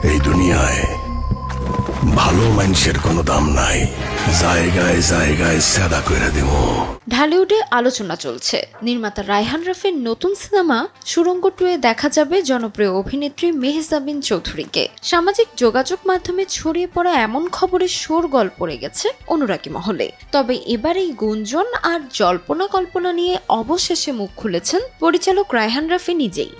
এই দুনিয়ায় ভালো মানুষের কোনো দাম নাই, জায়গায় জায়গায় সাদা করে দেব। ঢালিউডে আলোচনা চলছে নির্মাতা রায়হান রাফির নতুন সিনেমা সুড়ঙ্গ 2-এ দেখা যাবে জনপ্রিয় অভিনেত্রী মেহজাবিন চৌধুরীকে। সামাজিক যোগাযোগ মাধ্যমে ছড়িয়ে পড়া এমন খবরে শোরগোল পড়ে গেছে অনুরাগী মহলে। তবে এবার এই গুঞ্জন আর জল্পনা কল্পনা নিয়ে অবশেষে মুখ খুলেছেন পরিচালক রায়হান রাফি নিজেই।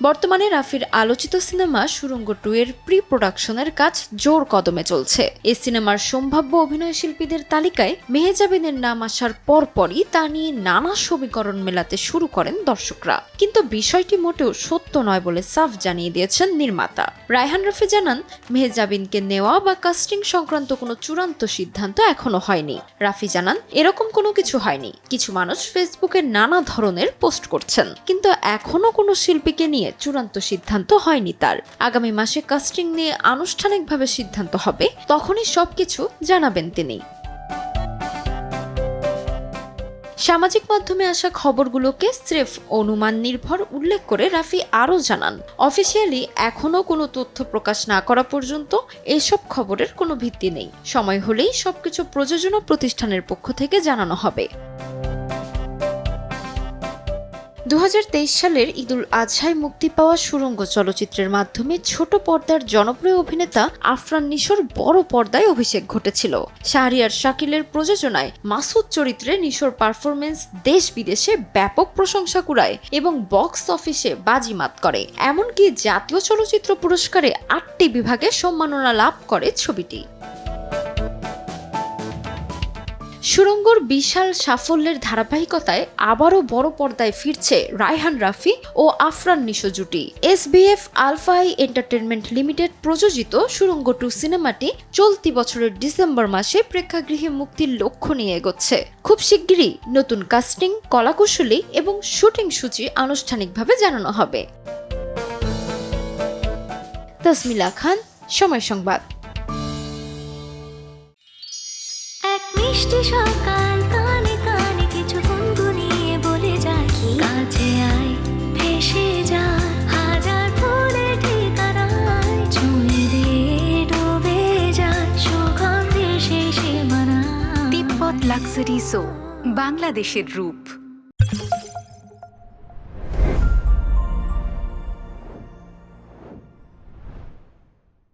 বর্তমানে রাফির আলোচিত সিনেমা সুড়ঙ্গ 2-এর প্রি প্রোডাকশনের কাজ জোর কদমে চলছে। এই সিনেমার সম্ভাব্য অভিনয় শিল্পীদের তালিকায় মেহজাবিনের নাম আসার পরপরই তা নিয়ে নানা সমীকরণ মেলাতে শুরু করেন দর্শকরা। কিন্তু বিষয়টি মোটেও সত্য নয় বলে সাফ জানিয়ে দিয়েছেন নির্মাতা। রায়হান রাফি জানান, মেহজাবিনকে নেওয়া বা কাস্টিং সংক্রান্ত কোনো চূড়ান্ত সিদ্ধান্ত এখনো হয়নি। রাফি জানান, এরকম কোনো কিছু হয়নি। কিছু মানুষ ফেসবুকে নানা ধরনের পোস্ট করছেন, কিন্তু এখনো কোনো শিল্পীকে নিয়ে চূড়ান্ত সিদ্ধান্ত হয়নি তার। আগামী মাসে কাস্টিং নিয়ে আনুষ্ঠানিকভাবে সিদ্ধান্ত হবে, তখনই সবকিছু জানাবেন তিনি। সামাজিক মাধ্যমে আসা খবরগুলোকে স্রেফ অনুমান নির্ভর উল্লেখ করে রাফি আরও জানান, অফিসিয়ালি এখনো কোনো তথ্য প্রকাশ না করা পর্যন্ত এসব খবরের কোনো ভিত্তি নেই। সময় হলেই সবকিছু প্রযোজনা প্রতিষ্ঠানের পক্ষ থেকে জানানো হবে। 2023 সালের ঈদুল আজহায় মুক্তি পাওয়া সুড়ঙ্গ চলচ্চিত্রের মাধ্যমে ছোট পর্দার জনপ্রিয় অভিনেতা আফরান নিশোর বড় পর্দায় অভিষেক ঘটেছিল। শাহরিয়ার শাকিলের প্রযোজনায় মাসুদ চরিত্রে নিশোর পারফরমেন্স দেশ বিদেশে ব্যাপক প্রশংসা কুড়ায় এবং বক্স অফিসে বাজিমাত করে। এমনকি জাতীয় চলচ্চিত্র পুরস্কারে 8টি বিভাগে সম্মাননা লাভ করে ছবিটি। সুড়ঙ্গর বিশাল সাফল্যের ধারাবাহিকতায় আবারও বড় পর্দায় ফিরছে রায়হান রাফি ও আফরান নিশো জুটি। SBF alpha I entertainment limited প্রযোজিত সুড়ঙ্গ 2 সিনেমাটি চলতি বছরের ডিসেম্বর মাসে প্রেক্ষাগৃহে মুক্তির লক্ষ্য নিয়ে এগোচ্ছে। খুব শিগগিরই নতুন কাস্টিং, কলাকুশলী এবং শুটিং সূচি আনুষ্ঠানিকভাবে জানানো হবে। তাসমিলা খান, সময় সংবাদ। মিষ্টি সকাল কানে কানে কিছু গুনগুনিয়ে বলে যায়, কাছে আয় ভেসে যা হাজার ফুলের ঠিকানায়, ছুঁয়ে দিয়ে ডুবে যায় সুগন্ধে শেষে মানা। তিব্বত লাক্সারি সো, বাংলাদেশের রূপ।